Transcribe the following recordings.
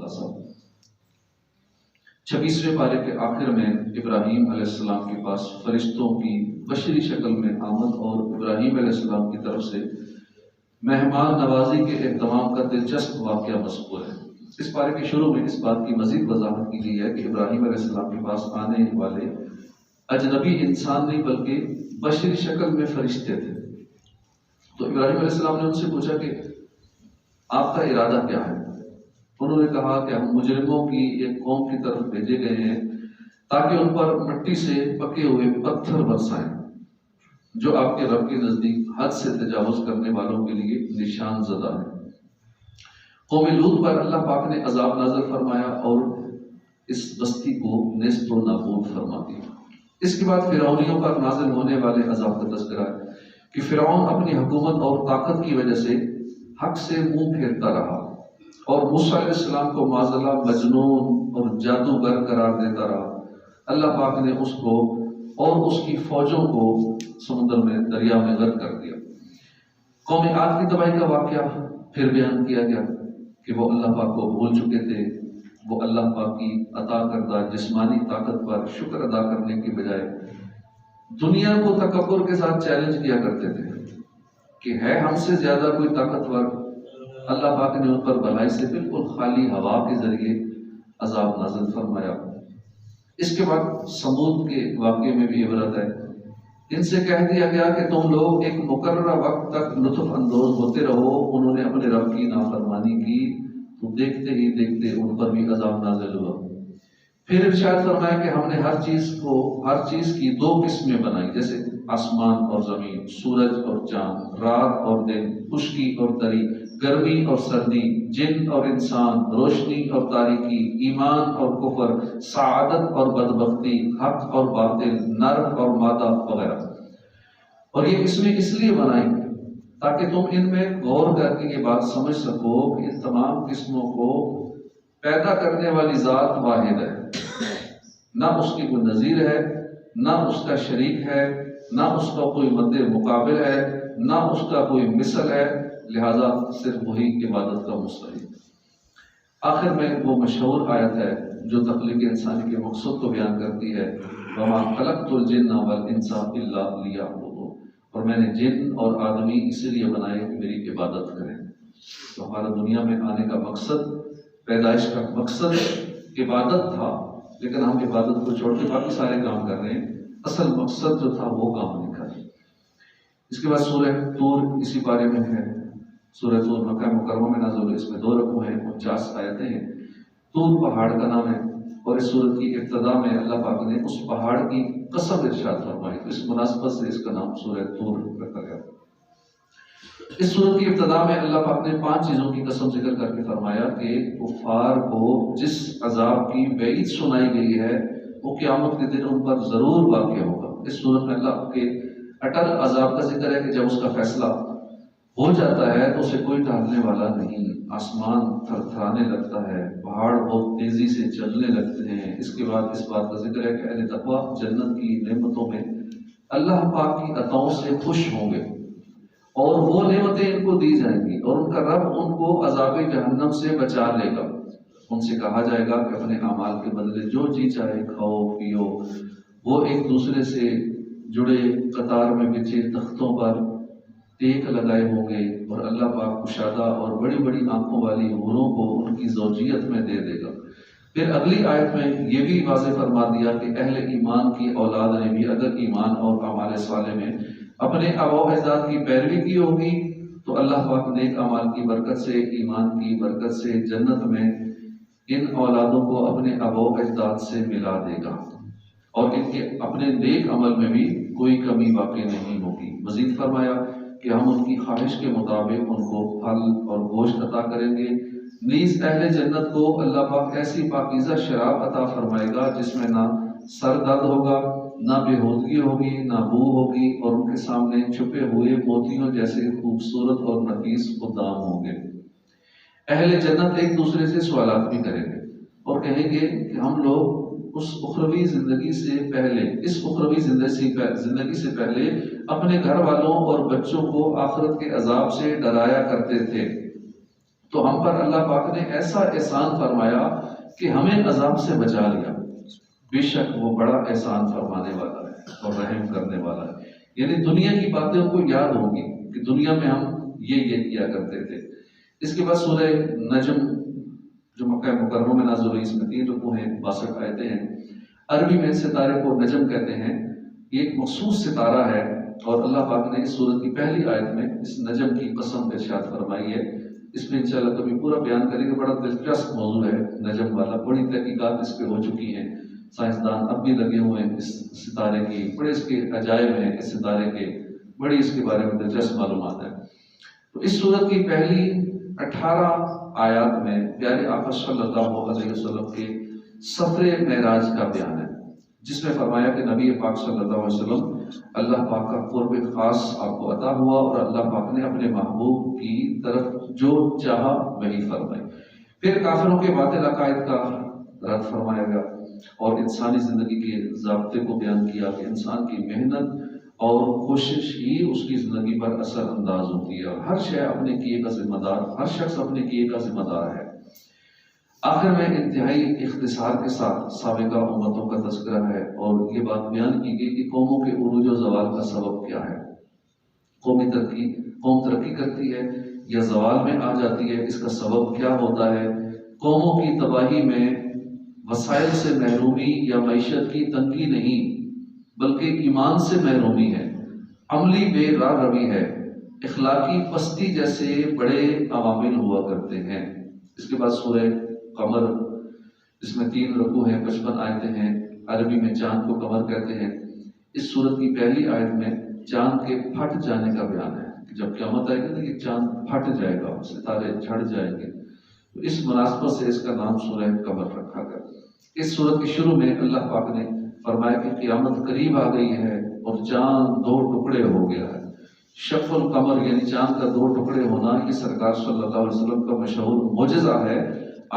عذاب۔ 26ویں پارے کے آخر میں ابراہیم علیہ السلام کے پاس فرشتوں کی بشری شکل میں آمد اور ابراہیم علیہ السلام کی طرف سے مہمان نوازی کے اہتمام کا دلچسپ واقعہ مذکور ہے۔ اس پارے کے شروع میں اس بات کی مزید وضاحت کی گئی ہے کہ ابراہیم علیہ السلام کے پاس آنے والے اجنبی انسان نہیں بلکہ بشری شکل میں فرشتے تھے۔ تو ابراہیم علیہ السلام نے ان سے پوچھا کہ آپ کا ارادہ کیا ہے؟ انہوں نے کہا کہ ہم مجرموں کی ایک قوم کی طرف بھیجے گئے ہیں تاکہ ان پر مٹی سے پکے ہوئے پتھر برسائیں جو آپ کے رب کے نزدیک حد سے تجاوز کرنے والوں کے لیے نشان زدہ ہے۔ قوم لوط پر اللہ پاک نے عذاب نازل فرمایا اور اس بستی کو نیست و نابود فرما دیا۔ اس کے بعد فرعونیوں پر نازل ہونے والے عذاب کا تذکرہ ہے کہ فرعون اپنی حکومت اور طاقت کی وجہ سے حق سے منہ پھیرتا رہا اور موسیٰ علیہ السلام کو معذلہ مجنون اور جادوگر قرار دیتا رہا۔ اللہ پاک نے اس کو اور اس کی فوجوں کو سمندر میں دریا میں غرق کر دیا۔ قوم عاد کی تباہی کا واقعہ پھر بیان کیا گیا کہ وہ اللہ پاک کو بھول چکے تھے۔ وہ اللہ پاک کی عطا کردہ جسمانی طاقت پر شکر ادا کرنے کی بجائے دنیا کو تکبر کے ساتھ چیلنج کیا کرتے تھے کہ ہے ہم سے زیادہ کوئی طاقتور۔ اللہ پاک نے ان پر بھلائی سے بالکل خالی ہوا کے ذریعے عذاب نازل فرمایا۔ اس کے بعد سمود کے واقعے میں بھی عبرت ہے۔ ان سے کہہ دیا گیا کہ تم لوگ ایک مقررہ وقت تک لطف اندوز ہوتے رہو۔ انہوں نے اپنے رب کی نافرمانی کی تو دیکھتے ہی دیکھتے ان پر بھی عذاب نازل ہوا۔ پھر ارشاد فرمایا کہ ہم نے ہر چیز کی دو قسمیں بنائی، جیسے آسمان اور زمین، سورج اور چاند، رات اور دن، خشکی اور تری، گرمی اور سردی، جن اور انسان، روشنی اور تاریکی، ایمان اور کفر، سعادت اور بدبختی، حق اور باطل، نر اور مادہ وغیرہ۔ اور یہ قسمیں اس لیے بنائی تاکہ تم ان میں غور کر کے یہ بات سمجھ سکو کہ ان تمام قسموں کو پیدا کرنے والی ذات واحد ہے، نہ اس کی کوئی نظیر ہے، نہ اس کا شریک ہے، نہ اس کا کوئی مد مقابل ہے، نہ اس کا کوئی مثل ہے، لہذا صرف وہی عبادت کا مستحق۔ آخر میں وہ مشہور آیت ہے جو تخلیق انسانی کے مقصد کو بیان کرتی ہے، وَمَا خَلَقْتُ الْجِنَّ وَالْإِنسَ إِلَّا لِيَعْبُدُونِ، اور میں نے جن اور آدمی اسی لیے بنائے کہ میری عبادت کریں۔ تو ہمارا دنیا میں آنے کا مقصد، پیدائش کا مقصد عبادت تھا، لیکن ہم عبادت کو چھوڑ کے باقی سارے کام کر رہے ہیں۔ اصل مقصد جو تھا وہ کام نہیں کر رہے۔ اس کے بعد سورہ طور اسی بارے میں ہے۔ سورہ طور مکہ مکرمہ میں نازل ہوئی، اس میں 2 رکوع ہیں، 49 آیتیں ہیں۔ طور پہاڑ کا نام ہے، اور اس سورت کی ابتدا میں اللہ پاک نے اس پہاڑ کی قسم ارشاد فرمائی، اس مناسبت سے اس کا نام سورہ طور رکھا گیا۔ اس سورت کی ابتدا میں اللہ پاک نے 5 چیزوں کی قسم ذکر کر کے فرمایا کہ کفار کو جس عذاب کی وعید سنائی گئی ہے وہ قیامت کے دن ان پر ضرور واقع ہوگا۔ اس سورت میں اللہ کے اٹل عذاب کا ذکر ہے کہ جب اس کا فیصلہ ہو جاتا ہے تو اسے کوئی ٹالنے والا نہیں، آسمان تھر تھرانے لگتا ہے، پہاڑ بہت تیزی سے چلنے لگتے ہیں۔ اس کے بعد اس بات کا ذکر ہے کہ اہل تقویٰ جنت کی نعمتوں میں اللہ پاک کی عطاؤں سے خوش ہوں گے اور وہ نعمتیں ان کو دی جائیں گی، اور ان کا رب ان کو عذاب جہنم سے بچا لے گا۔ ان سے کہا جائے گا کہ اپنے اعمال کے بدلے جو جی چاہے کھاؤ پیو۔ وہ ایک دوسرے سے جڑے قطار میں بچھے تختوں پر ٹیک لگائے ہوں گے، اور اللہ پاک کشادہ اور بڑی بڑی آنکھوں والی حوروں کو ان کی زوجیت میں دے دے گا۔ پھر اگلی آیت میں یہ بھی واضح فرما دیا کہ اہل ایمان کی اولاد نے بھی اگر ایمان اور اعمال صالح میں اپنے آباء و اجداد کی پیروی کی ہوگی تو اللہ پاک نیک اعمال کی برکت سے، ایمان کی برکت سے جنت میں ان اولادوں کو اپنے آباء و اجداد سے ملا دے گا، اور ان کے اپنے نیک عمل میں بھی کوئی کمی واقع نہیں ہوگی۔ مزید فرمایا کہ ہم ان کی خواہش کے مطابق ان کو پھل اور گوشت عطا کریں گے۔ نیز اہل جنت کو اللہ پاک ایسی پاکیزہ شراب عطا فرمائے گا جس میں نہ سر درد ہوگا، نہ بےہودگی ہوگی، نہ بو ہوگی، اور ان کے سامنے چھپے ہوئے موتیوں جیسے خوبصورت اور نفیس خدام ہوں گے۔ اہل جنت ایک دوسرے سے سوالات بھی کریں گے اور کہیں گے کہ ہم لوگ اس اخروی زندگی سے پہلے اپنے گھر والوں اور بچوں کو آخرت کے عذاب سے ڈرایا کرتے تھے، تو ہم پر اللہ پاک نے ایسا احسان فرمایا کہ ہمیں عذاب سے بچا لیا۔ بے شک وہ بڑا احسان فرمانے والا ہے اور رحم کرنے والا ہے۔ یعنی دنیا کی باتیں ان کو یاد ہوں گی کہ دنیا میں ہم یہ کیا کرتے تھے۔ اس کے بعد سورہ نجم جو مکہ مکرمہ میں نازل ہوئی، اس میں 3 رکوع ہیں، 62 آیتیں ہیں۔ عربی میں ستارے کو نجم کہتے ہیں۔ یہ ایک مخصوص ستارہ ہے اور اللہ پاک نے اس سورت کی پہلی آیت میں اس نجم کی قسم ارشاد فرمائی ہے۔ اس میں انشاءاللہ کبھی پورا بیان کریں گے، بڑا دلچسپ موضوع ہے نجم والا، بڑی تحقیقات اس پہ ہو چکی ہیں، سائنسدان اب بھی لگے ہوئے ہیں اس ستارے کی، بڑے اس کے عجائب ہیں اس ستارے کے، بڑی اس کے بارے میں دلچسپ معلومات ہیں۔ تو اس سورت کی پہلی 18 آیات میں پیارے آقا صلی اللہ علیہ وسلم کے سفر معراج کا بیان ہے، جس میں فرمایا کہ نبی پاک صلی اللہ علیہ وسلم اللہ پاک کا قرب خاص آپ کو عطا ہوا اور اللہ پاک نے اپنے محبوب کی طرف جو چاہا وہی فرمائے۔ پھر کافروں کے باطل عقائد کا رد فرمایا گیا اور انسانی زندگی کے ضابطے کو بیان کیا کہ انسان کی محنت اور کوشش ہی اس کی زندگی پر اثر انداز ہوتی ہے اور ہر شے اپنے کیے کا ذمہ دار، ہر شخص اپنے کیے کا ذمہ دار ہے۔ آخر میں انتہائی اختصار کے ساتھ سابقہ امتوں کا تذکرہ ہے اور یہ بات بیان کی گئی کہ قوموں کے عروج و زوال کا سبب کیا ہے۔ قوم ترقی کرتی ہے یا زوال میں آ جاتی ہے، اس کا سبب کیا ہوتا ہے؟ قوموں کی تباہی میں وسائل سے محرومی یا معیشت کی تنگی نہیں بلکہ ایمان سے محرومی ہے، عملی بے راہ روی ہے، اخلاقی پستی جیسے بڑے عوامل ہوا کرتے ہیں۔ اس کے بعد سورہ قمر، اس میں 3 رکوع ہیں، 55 آیتیں ہیں۔ عربی میں چاند کو قمر کہتے ہیں۔ اس سورت کی پہلی آیت میں چاند کے پھٹ جانے کا بیان ہے کہ جب قیامت آئے گی تو یہ چاند پھٹ جائے گا، ستارے جھڑ جائیں گے، تو اس مناسبت سے اس کا نام سورہ قمر رکھا گیا۔ اس سورت کے شروع میں اللہ پاک نے فرمایا کہ قیامت قریب آ گئی ہے اور چاند 2 ٹکڑے ہو گیا ہے۔ شق القمر یعنی چاند کا 2 ٹکڑے ہونا یہ سرکار صلی اللہ علیہ وسلم کا مشہور معجزہ ہے۔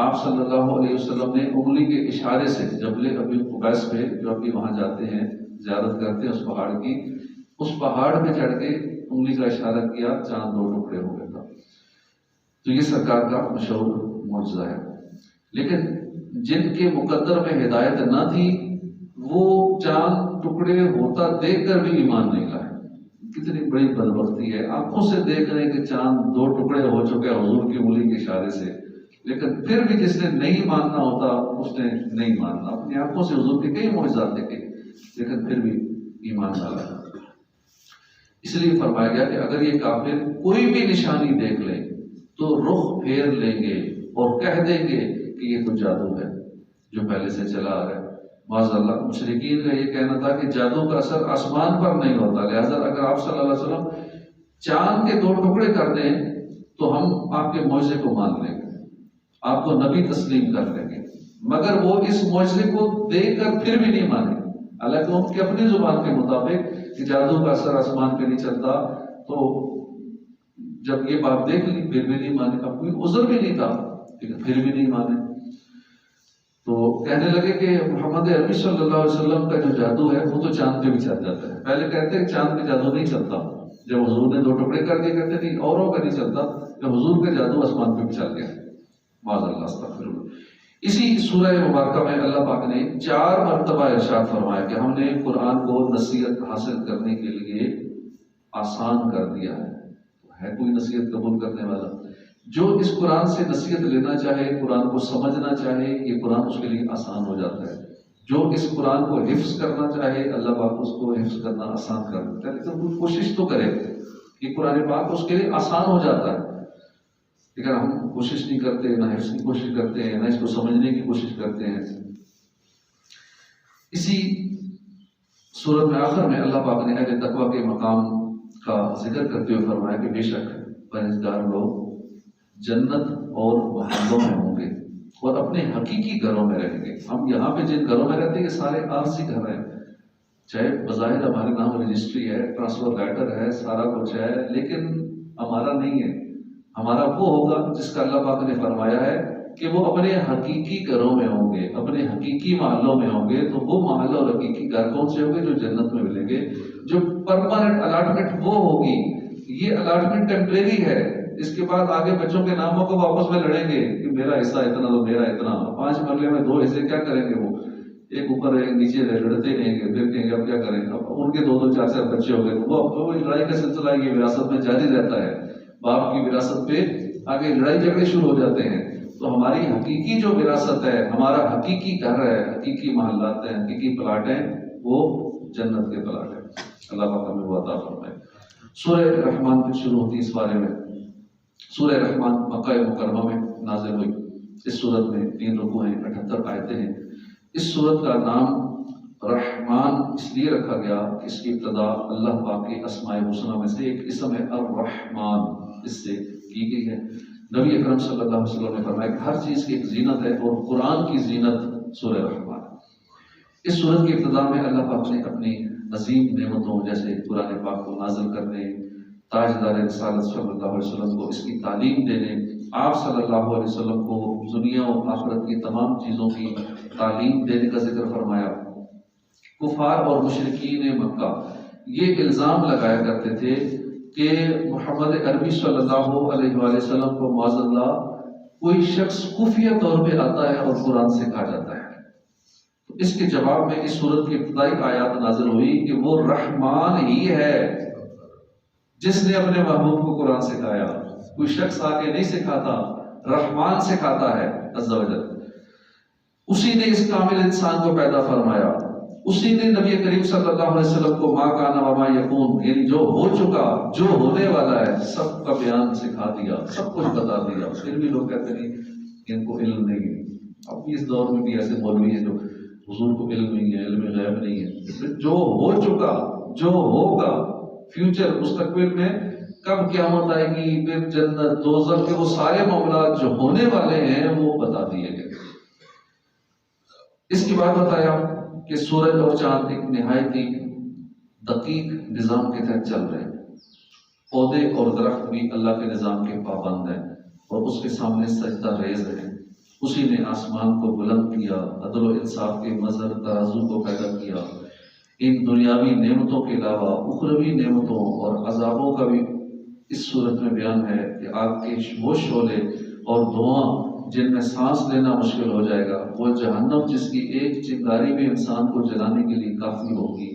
آپ صلی اللہ علیہ وسلم نے انگلی کے اشارے سے جبل ابی قبیس پہ، جو ابھی وہاں جاتے ہیں زیارت کرتے ہیں اس پہاڑ کی، اس پہاڑ پہ چڑھ کے انگلی کا اشارہ کیا، چاند 2 ٹکڑے ہو گیا تھا۔ تو یہ سرکار کا مشہور معجزہ ہے۔ لیکن جن کے مقدر میں ہدایت نہ تھی وہ چاند ٹکڑے ہوتا دیکھ کر بھی ایمان نہیں لائے۔ کتنی بڑی بدبختی ہے، آنکھوں سے دیکھ رہے کہ چاند 2 ٹکڑے ہو چکے حضور کی انگلی کے اشارے سے، لیکن پھر بھی جس نے نہیں ماننا ہوتا اس نے نہیں ماننا، اپنی آنکھوں سے حضور کے کئی معجزات دیکھے لیکن پھر بھی ایمان نہ لایا۔ اس لیے فرمایا گیا کہ اگر یہ کافر کوئی بھی نشانی دیکھ لیں تو رخ پھیر لیں گے اور کہہ دیں گے کہ یہ تو جادو ہے جو پہلے سے چلا آ رہا ہے۔ معاذ اللہ، مشرکین کا یہ کہنا تھا کہ جادو کا اثر آسمان پر نہیں ہوتا، لہذا اگر آپ صلی اللہ علیہ وسلم چاند کے 2 ٹکڑے کر دیں تو ہم آپ کے معجزے کو مان لیں گے، آپ کو نبی تسلیم کر لیں گے، مگر وہ اس معجزے کو دیکھ کر پھر بھی نہیں مانے۔ حالانکہ ان کی اپنی زبان کے مطابق کہ جادو کا اثر آسمان پہ نہیں چلتا، تو جب یہ بات دیکھ لی پھر بھی نہیں مانے، اب کوئی عذر بھی نہیں تھا لیکن پھر بھی نہیں مانے۔ تو کہنے لگے کہ محمد عربی صلی اللہ علیہ وسلم کا جو جادو ہے وہ تو چاند پہ بھی چل جاتا ہے۔ پہلے کہتے ہیں چاند پہ جادو نہیں چلتا، جب حضور نے 2 ٹکڑے کر دیے کہتے نہیں اوروں کا نہیں چلتا، جب حضور کا جادو آسمان پہ بھی چل گیا۔ معاذ اللہ، استغفر اللہ۔ اسی سورہ مبارکہ میں اللہ پاک نے 4 مرتبہ ارشاد فرمایا کہ ہم نے قرآن کو نصیحت حاصل کرنے کے لیے آسان کر دیا ہے کوئی نصیحت قبول کرنے والا؟ جو اس قرآن سے نصیحت لینا چاہے، قرآن کو سمجھنا چاہے، یہ قرآن اس کے لیے آسان ہو جاتا ہے۔ جو اس قرآن کو حفظ کرنا چاہے، اللہ پاک اس کو حفظ کرنا آسان کر دیتا ہے، لیکن وہ کوشش تو کرے کہ قرآن پاک اس کے لیے آسان ہو جاتا ہے، لیکن ہم کوشش نہیں کرتے، نہ حفظ کی کوشش کرتے ہیں، نہ اس کو سمجھنے کی کوشش کرتے ہیں۔ اسی سورت میں آخر میں اللہ پاک نے اہل تقویٰ کے مقام کا ذکر کرتے ہوئے فرمایا کہ بے شک پرہیزگار لوگ جنت اور محلوں میں ہوں گے اور اپنے حقیقی گھروں میں رہیں گے۔ ہم یہاں پہ جن گھروں میں رہتے ہیں یہ سارے عارضی گھر ہیں، چاہے بظاہر ہمارے نام رجسٹری ہے، ٹرانسفر لیٹر ہے، سارا کچھ ہے، لیکن ہمارا نہیں ہے۔ ہمارا وہ ہوگا جس کا اللہ پاک نے فرمایا ہے کہ وہ اپنے حقیقی گھروں میں ہوں گے، اپنے حقیقی محلوں میں ہوں گے۔ تو وہ محل اور حقیقی گھر کون سے ہوں گے؟ جو جنت میں ملیں گے، جو پرماننٹ الاٹمنٹ وہ ہوگی۔ یہ الاٹمنٹ ٹیمپریری ہے، اس کے بعد آگے بچوں کے ناموں کو واپس میں لڑیں گے کہ میرا حصہ اتنا تو میرا اتنا، 5 مرلے میں 2 حصے کیا کریں گے؟ وہ ایک اوپر ایک نیچے لڑتے رہیں گے، پھر کہیں گے اب کیا کریں گے؟ ان کے 2 4 4 بچے ہو گئے، وہ لڑائی کا سلسلہ یہ وراثت میں جاری رہتا ہے، باپ کی وراثت پہ آگے لڑائی جھگڑے شروع ہو جاتے ہیں۔ تو ہماری حقیقی جو وراثت ہے، ہمارا حقیقی گھر ہے، حقیقی محلات ہیں، حقیقی پلاٹ ہیں، وہ جنت کے پلاٹ ہیں۔ اللہ پاک ہمیں وہ عطا فرمائے۔ سورہ رحمان پھر شروع ہوتی ہے اس بارے میں۔ سورہ رحمان مکہ مکرمہ میں نازل ہوئی۔ اس سورت میں 3 رکوع ہیں، 78 آیتیں ہیں۔ اس سورت کا نام رحمان اس لیے رکھا گیا کہ اس کی ابتدا اللہ پاک کے اسماء الحسنی میں سے ایک اسم ہے الرحمان، اس سے کی گئی ہے۔ نبی اکرم صلی اللہ علیہ وسلم نے فرمایا کہ ہر چیز کی ایک زینت ہے، اور قرآن کی زینت سورہ رحمان ہے۔ اس سورت کی ابتدا میں اللہ پاک نے اپنی عظیم نعمتوں جیسے قرآن پاک کو نازل کرنے، تاجدار رسالت صلی اللہ علیہ وسلم کو اس کی تعلیم دینے، آپ صلی اللہ علیہ وسلم کو دنیا و آخرت کی تمام چیزوں کی تعلیم دینے کا ذکر فرمایا۔ کفار اور مشرکین مکہ یہ الزام لگایا کرتے تھے کہ محمد عربی صلی اللہ علیہ وآلہ وسلم کو معاذ اللہ کوئی شخص خفیہ طور پہ آتا ہے اور قرآن سکھا جاتا ہے۔ تو اس کے جواب میں اس سورت کی ابتدائی آیات نازل ہوئی کہ وہ رحمان ہی ہے جس نے اپنے محبوب کو قرآن سکھایا۔ کوئی شخص آ کے نہیں سکھاتا، رحمان سکھاتا ہے عز و جل۔ اسی نے اس کامل انسان کو پیدا فرمایا، اسی نے نبی کریم صلی اللہ علیہ وسلم کو ما کان و ما یکون، یعنی جو ہو چکا، جو ہونے والا ہے، سب کا بیان سکھا دیا، سب کچھ بتا دیا۔ پھر بھی لوگ کہتے ہیں ان کو علم نہیں ہے۔ اب اس دور میں بھی ایسے مولوی ہیں جو حضور کو علم نہیں ہے، علم غیب نہیں ہے۔ جو ہو چکا، جو ہوگا، فیوچر، مستقبل میں کب قیامت آئے گی، پھر جنت دوزخ کے وہ سارے معاملات جو ہونے والے ہیں وہ بتا دیے گئے۔ اس کے بعد بتایا کہ سورج اور چاند ایک نہایت ہی دقیق نظام کے تحت چل رہے ہیں۔ پودے اور درخت بھی اللہ کے نظام کے پابند ہیں اور اس کے سامنے سجدہ ریز ہیں۔ اسی نے آسمان کو بلند کیا، عدل و انصاف کے مظہر ترازو کو پیدا کیا۔ ان دنیاوی نعمتوں کے علاوہ اخروی نعمتوں اور عذابوں کا بھی اس صورت میں بیان ہے کہ آگ کے وہ شعلے اور دھواں جن میں سانس لینا مشکل ہو جائے گا، وہ جہنم جس کی ایک چنگاری بھی انسان کو جلانے کے لیے کافی ہوگی۔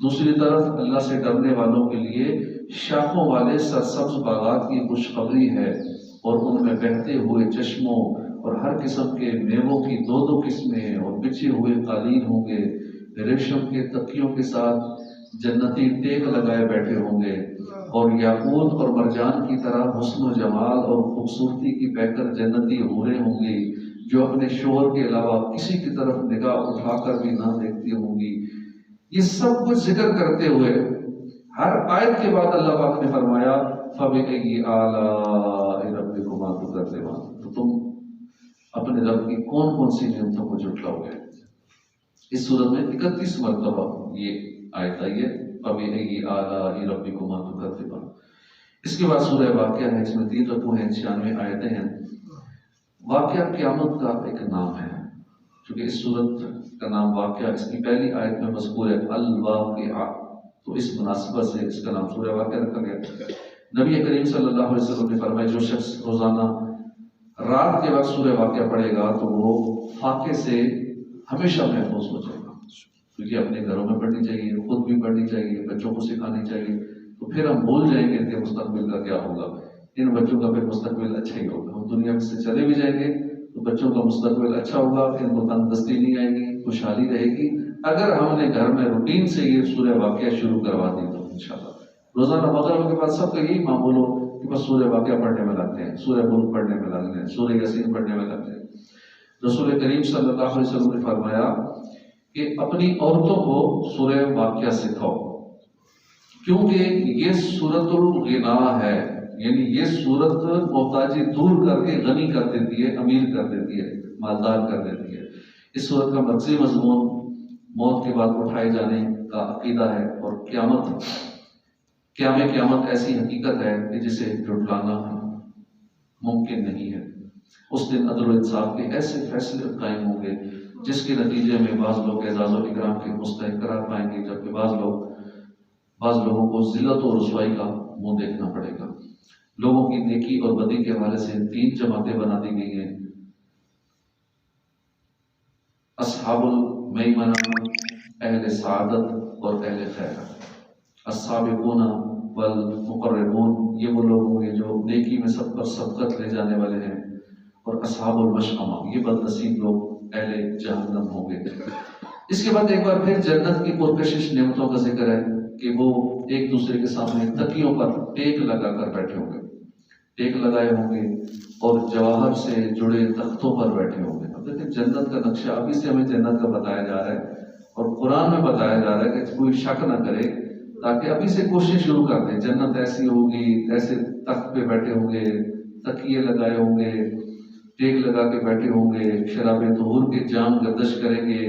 دوسری طرف اللہ سے ڈرنے والوں کے لیے شاخوں والے سرسبز باغات کی خوشخبری ہے، اور ان میں بہتے ہوئے چشموں اور ہر قسم کے میووں کی 2 قسمیں اور بچھے ہوئے قالین ہوں گے۔ ریشم کے تکیوں کے ساتھ جنتی ٹیک لگائے بیٹھے ہوں گے، اور یاقوت اور مرجان کی طرح حسن و جمال اور خوبصورتی کی بہتر جنتی حوریں ہوں گی، جو اپنے شوہر کے علاوہ کسی کی طرف نگاہ اٹھا کر بھی نہ دیکھتی ہوں گی۔ یہ سب کچھ ذکر کرتے ہوئے ہر آیت کے بعد اللہ پاک نے فرمایا فَبِأَيِّ آلَاءِ رَبِّكُمَا تُكَذِّبَانِ، تو تم اپنے رب کی کون کون سی نعمتوں کو جھٹلاؤ گے۔ اس صورت میں 31 مرتبہ یہ آیت آئی ہے فَبِأَيِّ آلَاءِ رَبِّكُمَا تُكَذِّبَانِ۔ اس کے بعد سورہ واقعہ ہے، اس میں 3 رکوع ہیں، 96 آیتیں ہیں۔ واقعہ قیامت کا ایک نام ہے، چونکہ اس صورت کا نام واقعہ اس کی پہلی آیت میں مذکور ہے الواقعہ، تو اس مناسبت سے اس کا نام سورہ واقعہ رکھا گیا۔ نبی کریم صلی اللہ علیہ وسلم نے فرمایا جو شخص روزانہ رات کے وقت سورہ واقعہ پڑھے گا تو وہ فاقے سے ہمیشہ محفوظ ہو جائے گا، کیونکہ اپنے گھروں میں پڑھنی چاہیے، خود بھی پڑھنی چاہیے، بچوں کو سکھانی چاہیے، تو پھر ہم بھول جائیں گے کہ مستقبل کا کیا ہوگا۔ ان بچوں کا پھر مستقبل اچھا ہی ہوگا، ہم دنیا سے چلے بھی جائیں گے تو بچوں کا مستقبل اچھا ہوگا، ان کو تندرستی نہیں آئے گی، خوشحالی رہے گی اگر ہم نے گھر میں روٹین سے یہ سورہ واقعہ شروع کروا دی تو انشاءاللہ۔ روزانہ مغرب کے بعد سب کا یہی معمول ہو کہ بس سورہ واقعہ پڑھنے میں لگتے ہیں، سورہ ملک پڑھنے میں لگتے ہیں، سورہ یاسین پڑھنے میں لگتے ہیں۔ رسول کریم صلی اللہ علیہ وسلم نے فرمایا کہ اپنی عورتوں کو سورہ واقعہ سکھاؤ، کیونکہ یہ سورۃ الغنا ہے، یعنی یہ سورت محتاجی دور کر کے غنی کر دیتی ہے، امیر کر دیتی ہے، مالدار کر دیتی ہے۔ اس سورت کا مرکزی مضمون موت کے بعد اٹھائے جانے کا عقیدہ ہے، اور قیامت ایسی حقیقت ہے کہ جسے جھٹلانا ممکن نہیں ہے۔ اس دن عدل و انصاف کے ایسے فیصلے قائم ہوں گے جس کے نتیجے میں بعض لوگ اعزاز و اکرام کے مستحق قرار پائیں گے، جبکہ بعض لوگوں کو ذلت و رسوائی کا منہ دیکھنا پڑے گا۔ لوگوں کی نیکی اور بدی کے حوالے سے 3 جماعتیں بنا دی گئی ہیں، اصحاب المیمنہ، اہل سعادت اور اہل خیر۔ السابقون والمقربون، یہ وہ لوگ ہوں گے جو نیکی میں سب پر سبقت لے جانے والے ہیں، اور اصحاب المشأمہ، یہ بد نصیب لوگ اہل جہنم ہوں گے۔ اس کے بعد ایک بار پھر جنت کی پرکشش نعمتوں کا ذکر ہے کہ وہ ایک دوسرے کے سامنے تکیوں پر ٹیک لگا کر بیٹھے ہوں گے، ٹیک لگائے ہوں گے، اور جواہر سے جڑے تختوں پر بیٹھے ہوں گے۔ اب دیکھیں جنت کا نقشہ ابھی سے ہمیں جنت کا بتایا جا رہا ہے، اور قرآن میں بتایا جا رہا ہے کہ کوئی شک نہ کرے، تاکہ ابھی سے کوشش شروع کر دیں۔ جنت ایسی ہوگی، ایسے تخت پہ بیٹھے ہوں گے، تکیے لگائے ہوں گے، ٹیک لگا کے بیٹھے ہوں گے، شراب طہور کے جام گردش کریں گے،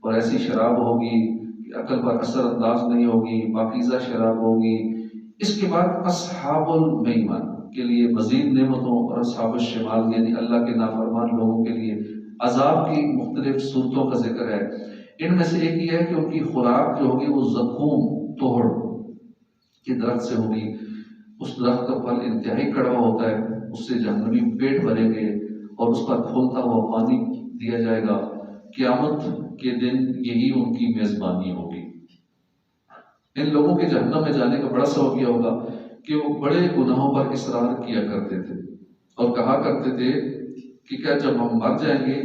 اور ایسی شراب ہوگی کہ عقل پر اثر انداز نہیں ہوگی، پاکیزہ شراب ہوگی۔ اس کے بعد اصحاب المیمن کے لیے مزید نعمتوں، اور اصحاب الشمال یعنی اللہ کے نافرمان لوگوں کے لیے عذاب کی مختلف صورتوں کا ذکر ہے۔ ان میں سے ایک یہ ہے کہ ان کی خوراک جو ہوگی وہ زقوم، توڑ کے درخت سے ہوگی۔ اس درخت کا پھل انتہائی کڑوا ہوتا ہے، اس سے جہنمی پیٹ بھریں گے، اور اس پر کھولتا ہوا پانی دیا جائے گا۔ قیامت کے دن یہی ان کی میزبانی ہوگی۔ ان لوگوں کے جہنم میں جانے کا بڑا سبب یہ ہوگا کہ وہ بڑے گناہوں پر اصرار کیا کرتے تھے، اور کہا کرتے تھے کہ کیا جب ہم مر جائیں گے،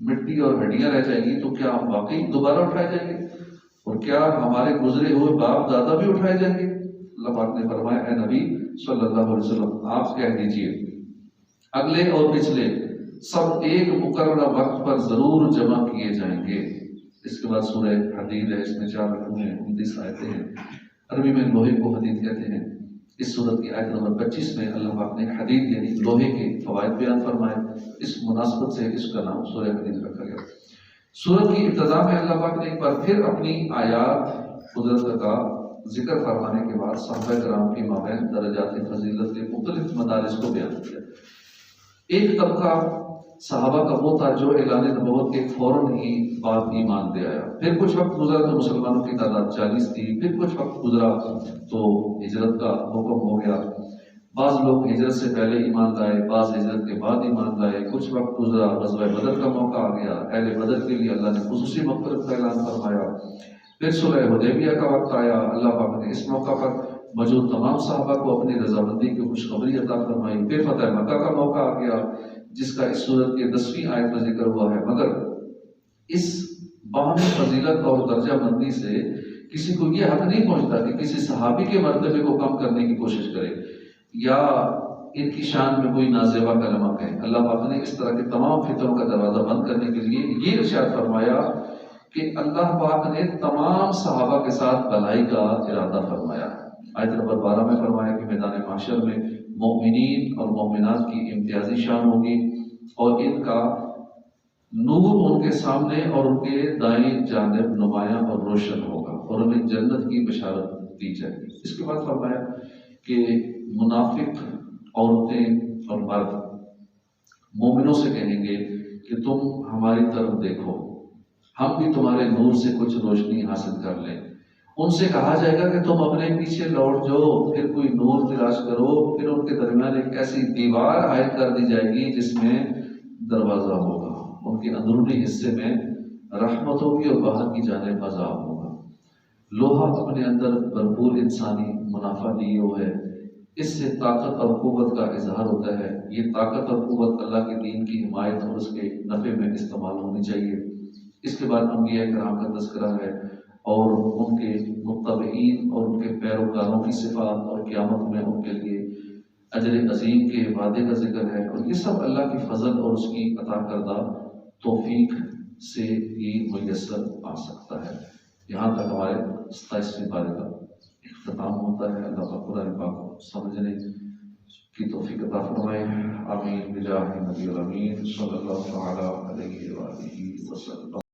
مٹی اور ہڈیاں رہ جائیں گی، تو کیا ہم واقعی دوبارہ اٹھائے جائیں گے؟ اور کیا ہمارے گزرے ہوئے باپ دادا بھی اٹھائے جائیں گے؟ اللہ پاک نے فرمایا، اے نبی صلی اللہ علیہ وسلم، آپ کہہ دیجئے اگلے اور پچھلے سب ایک مقررہ وقت پر ضرور جمع کیے جائیں گے۔ اس کے بعد سورہ حدید ہے، اس میں 4 رکوع ہیں، 29 آیتیں ہیں۔ عربی میں لوہے کو حدید کہتے ہیں۔ اس سورت کی آیت نمبر 25 میں اللہ پاک نے حدید یعنی لوہے کے فوائد بیان فرمائے، اس مناسبت سے اس کا نام سورہ حدید رکھا گیا۔ سورت کی ابتدا میں اللہ پاک نے ایک بار پھر اپنی آیات قدرت کا ذکر فرمانے کے بعد صحابہ کرام کے مابین درجات فضیلت کے مختلف مدارس کو بیان کیا۔ ایک طبقہ صحابہ کا وہ تھا جو اعلان نبوت کے فوراً ہی بعد ایمان لے آیا۔ پھر کچھ وقت گزرا تو مسلمانوں کی تعداد 40 تھی، پھر کچھ وقت گزرا تو ہجرت کا حکم ہو گیا۔ بعض لوگ ہجرت سے پہلے ایمان لائے، بعض ہجرت کے بعد ایمان لائے۔ کچھ وقت گزرا، غزوہ بدر کا موقع آ گیا، اہل بدر کے لیے اللہ نے خصوصی مغفرت کا اعلان فرمایا۔ پھر صلح حدیبیہ کا وقت آیا، اللہ پاک نے اس موقع پر موجود تمام صحابہ کو اپنی رضامندی کی خوشخبری عطا فرمائی۔ پھر فتح مکہ کا موقع آ گیا، جس کا اس سورت کے 10ویں آیت میں ذکر ہوا ہے۔ مگر اس باہمی فضیلت اور درجہ بندی سے کسی کو یہ حق نہیں پہنچتا کہ کسی صحابی کے مرتبے کو کم کرنے کی کوشش کرے یا ان کی شان میں کوئی نازیبا کلمہ کہے۔ اللہ پاک نے اس طرح کے تمام فتنوں کا دروازہ بند کرنے کے لیے یہ ارشاد فرمایا کہ اللہ پاک نے تمام صحابہ کے ساتھ بھلائی کا ارادہ فرمایا۔ آیت نمبر 12 میں فرمایا کہ میدان محشر میں مومنین اور مومنات کی امتیازی شان ہوگی، اور ان کا نور ان کے سامنے اور ان کے دائیں جانب نمایاں اور روشن ہوگا، اور انہیں جنت کی بشارت دی جائے گی۔ اس کے بعد فرمایا کہ منافق عورتیں اور مرد مومنوں سے کہیں گے کہ تم ہماری طرف دیکھو، ہم بھی تمہارے نور سے کچھ روشنی حاصل کر لیں۔ ان سے کہا جائے گا کہ تم اپنے پیچھے لوٹ جاؤ، پھر کوئی نور تلاش کرو۔ پھر ان کے درمیان ایک ایسی دیوار عائد کر دی جائے گی جس میں دروازہ ہوگا، ان کے اندرونی حصے میں رحمت ہوگی اور باہر کی جانب عذاب ہوگا۔ لوہا اپنے اندر بھرپور انسانی منافع لیے ہوئے ہے، اس سے طاقت اور قوت کا اظہار ہوتا ہے۔ یہ طاقت اور قوت اللہ کے دین کی حمایت اور اس کے نفع میں استعمال ہونی چاہیے۔ اس کے بعد انبیاء کرام کا تذکرہ ہے، اور ان کے متبعین اور ان کے پیروکاروں کی صفات، اور قیامت میں ان کے لیے اجر عظیم کے وعدے کا ذکر ہے۔ اور یہ سب اللہ کی فضل اور اس کی عطا کردہ توفیق سے ہی میسر آ سکتا ہے۔ یہاں تک ہمارے 27ویں پارے کا اختتام ہوتا ہے۔ اللہ کا قرآن پاک کو سمجھنے کی توفیق عطا فرمائے۔ آمین بجاہ نبی الامین صلی اللہ تعالی علیہ وآلہ وسلم۔